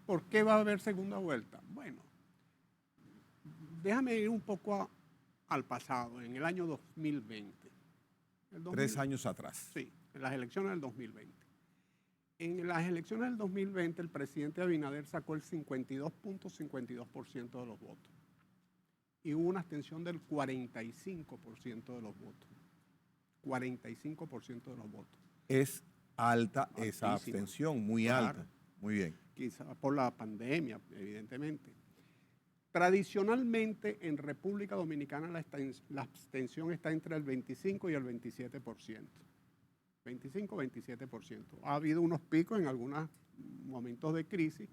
¿por qué va a haber segunda vuelta? Bueno, déjame ir un poco al pasado, en el año 2020. 3 años atrás. Sí, en las elecciones del 2020. En las elecciones del 2020, el presidente Abinader sacó el 52.52% de los votos. Y hubo una abstención del 45% de los votos. 45% de los votos. Es alta Altísima. esa abstención, muy Claro. alta. Muy bien. Quizá por la pandemia, evidentemente. Tradicionalmente, en República Dominicana la abstención está entre el 25 y el 27%. 25-27%. Ha habido unos picos en algunos momentos de crisis,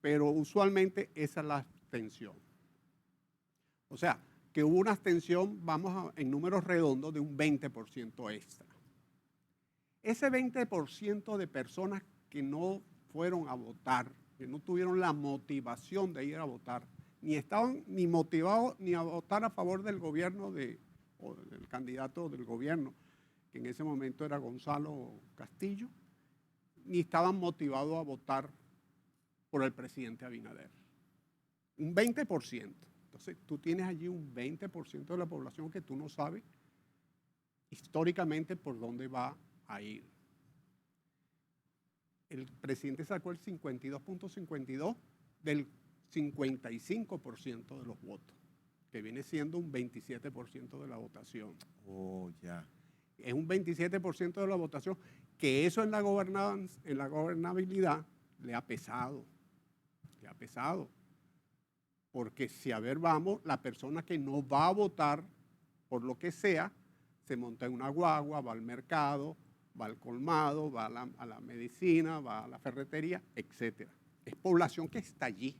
pero usualmente esa es la abstención. O sea, que hubo una abstención, en números redondos, de un 20% extra. Ese 20% de personas que no fueron a votar, que no tuvieron la motivación de ir a votar, ni estaban ni motivados ni a votar a favor del gobierno o del candidato del gobierno, que en ese momento era Gonzalo Castillo, ni estaban motivados a votar por el presidente Abinader. Un 20%. Entonces, tú tienes allí un 20% de la población que tú no sabes históricamente por dónde va a ir. El presidente sacó el 52.52 del 55% de los votos, que viene siendo un 27% de la votación. Oh, ya. Es un 27% de la votación, que eso en la gobernabilidad le ha pesado. Le ha pesado. Porque si a ver vamos, la persona que no va a votar, por lo que sea, se monta en una guagua, va al mercado, va al colmado, va a la medicina, va a la ferretería, etc. Es población que está allí.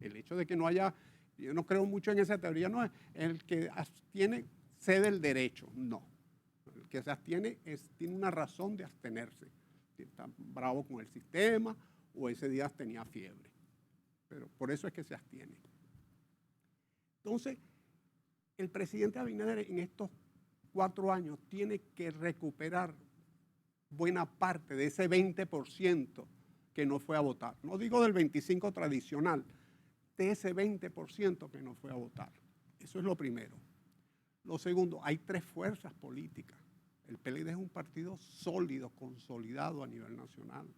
El hecho de que no haya, yo no creo mucho en esa teoría, no es el que abstiene cede el derecho, no. El que se abstiene tiene una razón de abstenerse. Está bravo con el sistema o ese día tenía fiebre. Pero por eso es que se abstiene. Entonces, el presidente Abinader en estos 4 años tiene que recuperar buena parte de ese 20% que no fue a votar. No digo del 25% tradicional, de ese 20% que no fue a votar. Eso es lo primero. Lo segundo, hay 3 fuerzas políticas. El PLD es un partido sólido, consolidado a nivel nacional.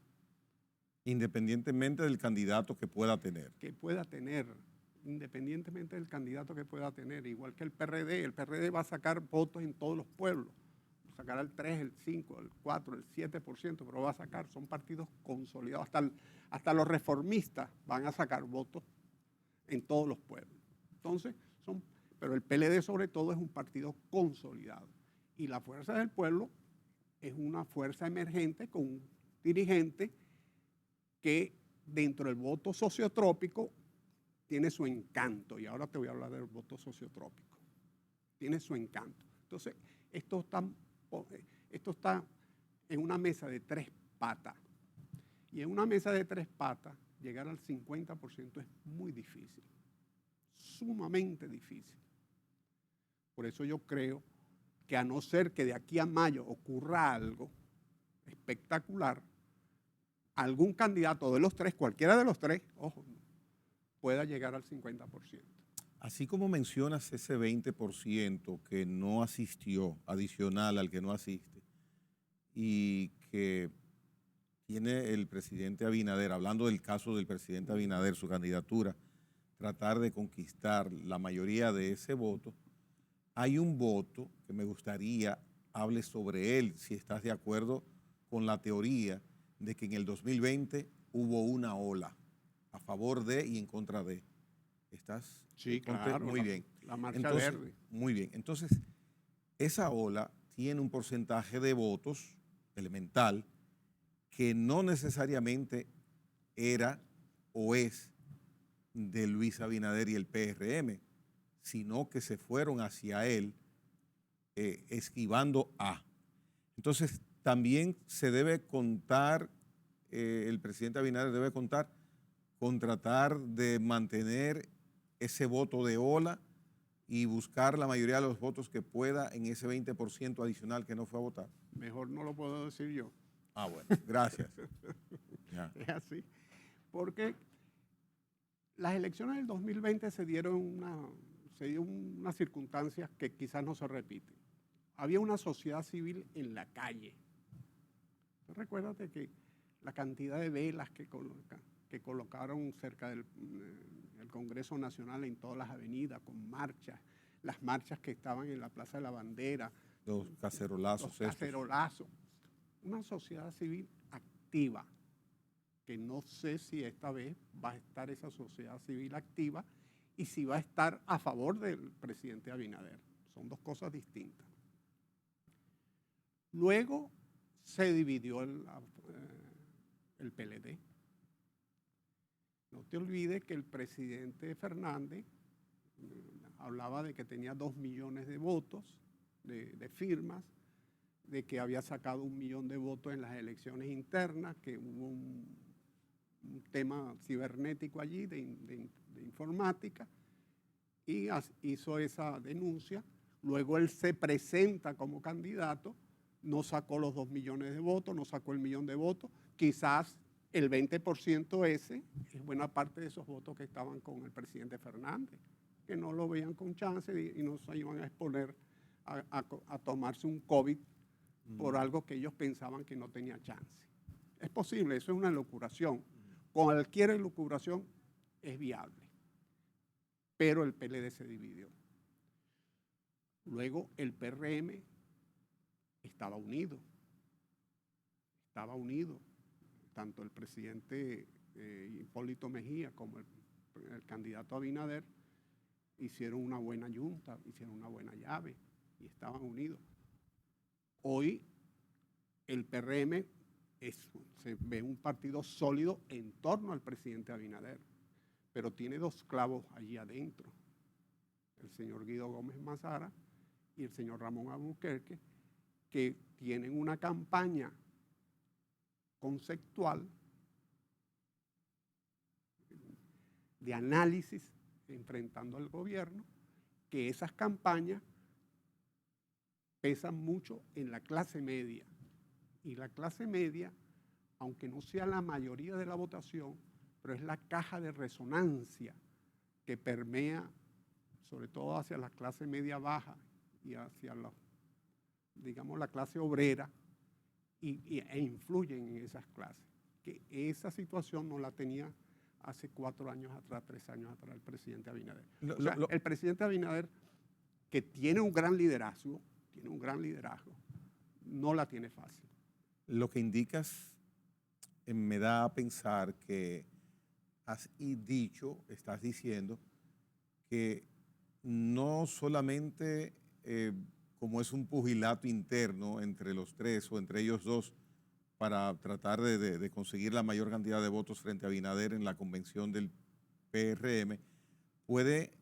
Independientemente del candidato que pueda tener. Que pueda tener, independientemente del candidato que pueda tener, igual que el PRD va a sacar votos en todos los pueblos. Sacará el 3, el 5, el 4, el 7%, pero va a sacar, son partidos consolidados. Hasta los reformistas van a sacar votos en todos los pueblos. Entonces, pero el PLD sobre todo es un partido consolidado. Y la Fuerza del Pueblo es una fuerza emergente con un dirigente que dentro del voto sociotrópico tiene su encanto. Y ahora te voy a hablar del voto sociotrópico. Tiene su encanto. Entonces, esto está en una mesa de 3 patas. Y en una mesa de 3 patas, llegar al 50% es muy difícil. Sumamente difícil. Por eso yo creo que a no ser que de aquí a mayo ocurra algo espectacular, algún candidato de los 3, cualquiera de los 3, ojo, pueda llegar al 50%. Así como mencionas ese 20% que no asistió, adicional al que no asiste, y que tiene el presidente Abinader, hablando del caso del presidente Abinader, su candidatura, tratar de conquistar la mayoría de ese voto, hay un voto que me gustaría hable sobre él, si estás de acuerdo con la teoría de que en el 2020 hubo una ola a favor de y en contra de. ¿Estás? Sí, claro. Muy bien. La marcha verde. Muy bien. Entonces, esa ola tiene un porcentaje de votos elemental que no necesariamente era o es de Luis Abinader y el PRM, sino que se fueron hacia él esquivando a. Entonces, también se debe contar, el presidente Abinader debe contar con tratar de mantener ese voto de ola y buscar la mayoría de los votos que pueda en ese 20% adicional que no fue a votar. Mejor no lo puedo decir yo. Ah, bueno, gracias. Es así. porque las elecciones del 2020 se dio unas circunstancias que quizás no se repiten. Había una sociedad civil en la calle. Recuérdate que la cantidad de velas que colocaron cerca del Congreso Nacional en todas las avenidas, con marchas, las marchas que estaban en la Plaza de la Bandera. Los cacerolazos. Los cacerolazos. Una sociedad civil activa, que no sé si esta vez va a estar esa sociedad civil activa y si va a estar a favor del presidente Abinader. Son dos cosas distintas. Luego se dividió el PLD. No te olvides que el presidente Fernández hablaba de que tenía 2 millones de votos, de firmas, de que había sacado 1 millón de votos en las elecciones internas, que hubo un tema cibernético allí de informática, y hizo esa denuncia. Luego él se presenta como candidato, no sacó los 2 millones de votos, no sacó el 1 millón de votos, quizás el 20% ese es buena parte de esos votos que estaban con el presidente Fernández, que no lo veían con chance y no se iban a exponer a tomarse un COVID por algo que ellos pensaban que no tenía chance. Es posible, eso es una elucubración. Cualquier elucubración es viable, pero el PLD se dividió. Luego el PRM estaba unido, tanto el presidente Hipólito Mejía como el candidato Abinader hicieron una buena yunta, hicieron una buena llave y estaban unidos. Hoy el PRM se ve un partido sólido en torno al presidente Abinader, pero tiene 2 clavos allí adentro, el señor Guido Gómez Mazara y el señor Ramón Alburquerque, que tienen una campaña conceptual de análisis enfrentando al gobierno, que esas campañas pesan mucho en la clase media. Y la clase media, aunque no sea la mayoría de la votación, pero es la caja de resonancia que permea sobre todo hacia la clase media baja y hacia la clase obrera e influyen en esas clases. Que esa situación no la tenía hace 4 años atrás, 3 años atrás el presidente Abinader. El presidente Abinader, que tiene un gran liderazgo, no la tiene fácil. Lo que indicas me da a pensar que estás diciendo que no solamente como es un pugilato interno entre los 3 o entre ellos 2 para tratar de conseguir la mayor cantidad de votos frente a Abinader en la convención del PRM, puede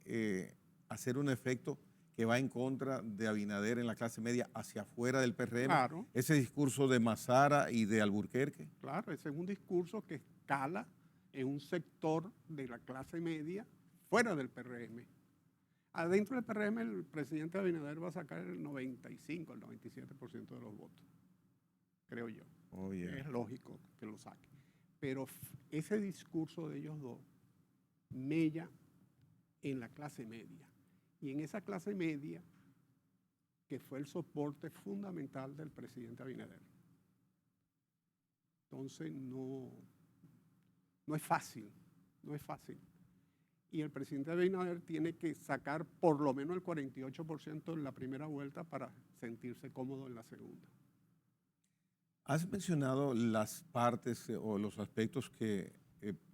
hacer un efecto que va en contra de Abinader en la clase media hacia afuera del PRM. Claro. Ese discurso de Mazara y de Alburquerque. Claro, ese es un discurso que escala en un sector de la clase media fuera del PRM. Adentro del PRM el presidente Abinader va a sacar el 95, el 97% de los votos, creo yo. Oh, yeah. Es lógico que lo saque. Pero ese discurso de ellos dos mella en la clase media. Y en esa clase media, que fue el soporte fundamental del presidente Abinader. Entonces, no es fácil. Y el presidente Abinader tiene que sacar por lo menos el 48% en la primera vuelta para sentirse cómodo en la segunda. Has mencionado las partes o los aspectos que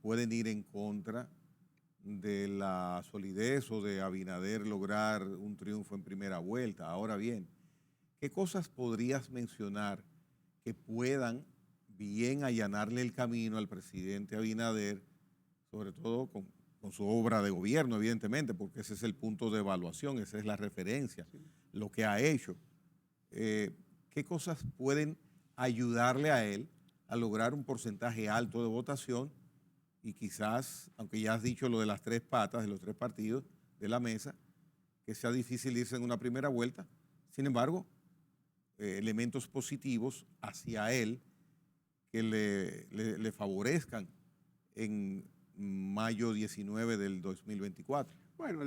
pueden ir en contra de la solidez o de Abinader lograr un triunfo en primera vuelta. Ahora bien, ¿qué cosas podrías mencionar que puedan bien allanarle el camino al presidente Abinader, sobre todo con su obra de gobierno, evidentemente, porque ese es el punto de evaluación, esa es la referencia, sí, lo que ha hecho? ¿Qué cosas pueden ayudarle a él a lograr un porcentaje alto de votación? Y quizás, aunque ya has dicho lo de las 3 patas de los 3 partidos de la mesa, que sea difícil irse en una primera vuelta. Sin embargo, elementos positivos hacia él que le favorezcan en mayo 19 del 2024. Bueno,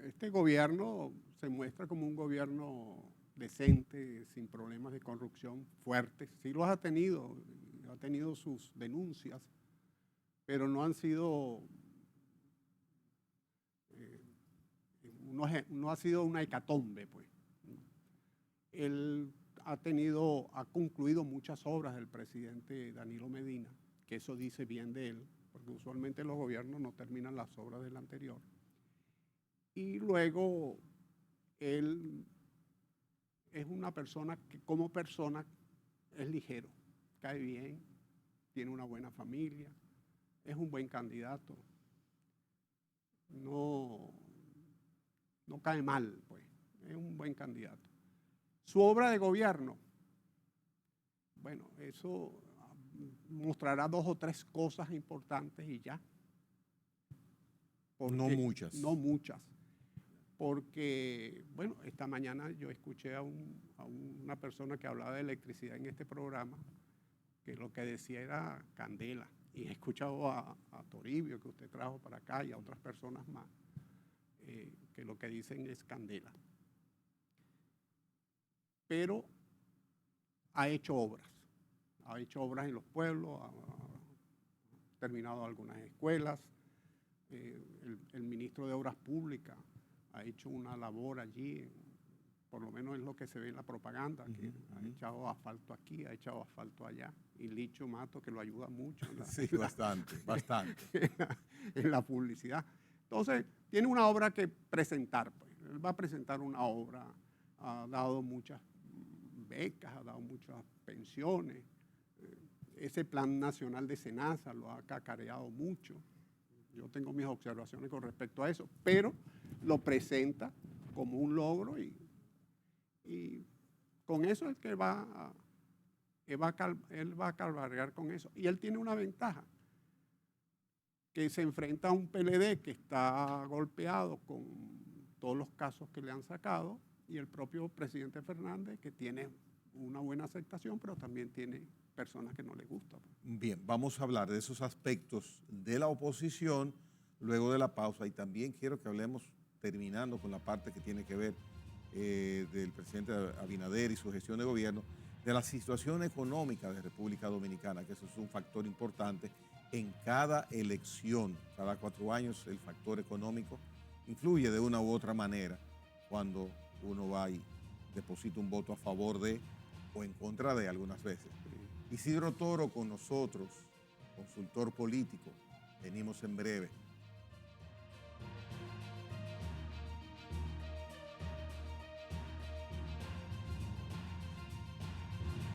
este gobierno se muestra como un gobierno decente, sin problemas de corrupción fuertes. Sí los ha tenido sus denuncias, pero no han sido, no ha sido una hecatombe, pues. Él ha concluido muchas obras del presidente Danilo Medina, que eso dice bien de él, porque usualmente los gobiernos no terminan las obras del anterior. Y luego, él es una persona que como persona es ligero, cae bien, tiene una buena familia, es un buen candidato, no cae mal, pues, es un buen candidato. Su obra de gobierno, bueno, eso mostrará 2 o 3 cosas importantes y ya. No muchas. No muchas. Porque, bueno, esta mañana yo escuché a una persona que hablaba de electricidad en este programa, que lo que decía era candela. Y he escuchado a Toribio, que usted trajo para acá, y a otras personas más, que lo que dicen es candela. Pero ha hecho obras en los pueblos, ha terminado algunas escuelas. El ministro de Obras Públicas ha hecho una labor allí, por lo menos es lo que se ve en la propaganda, que ha echado asfalto aquí, ha echado asfalto allá, y Licho Mato, que lo ayuda mucho. Sí, bastante. En la publicidad. Entonces, tiene una obra que presentar, pues. Él va a presentar una obra, ha dado muchas becas, ha dado muchas pensiones. Ese plan nacional de SENASA lo ha cacareado mucho. Yo tengo mis observaciones con respecto a eso, pero lo presenta como un logro y con eso es que él va a cargar con eso. Y él tiene una ventaja, que se enfrenta a un PLD que está golpeado con todos los casos que le han sacado, y el propio presidente Fernández, que tiene una buena aceptación, pero también tiene personas que no le gustan. Bien, vamos a hablar de esos aspectos de la oposición luego de la pausa, y también quiero que hablemos, terminando con la parte que tiene que ver del presidente Abinader y su gestión de gobierno, de la situación económica de República Dominicana, que eso es un factor importante en cada elección. Cada 4 años el factor económico influye de una u otra manera cuando uno va y deposita un voto a favor de o en contra de algunas veces. Isidro Toro con nosotros, consultor político. Venimos en breve.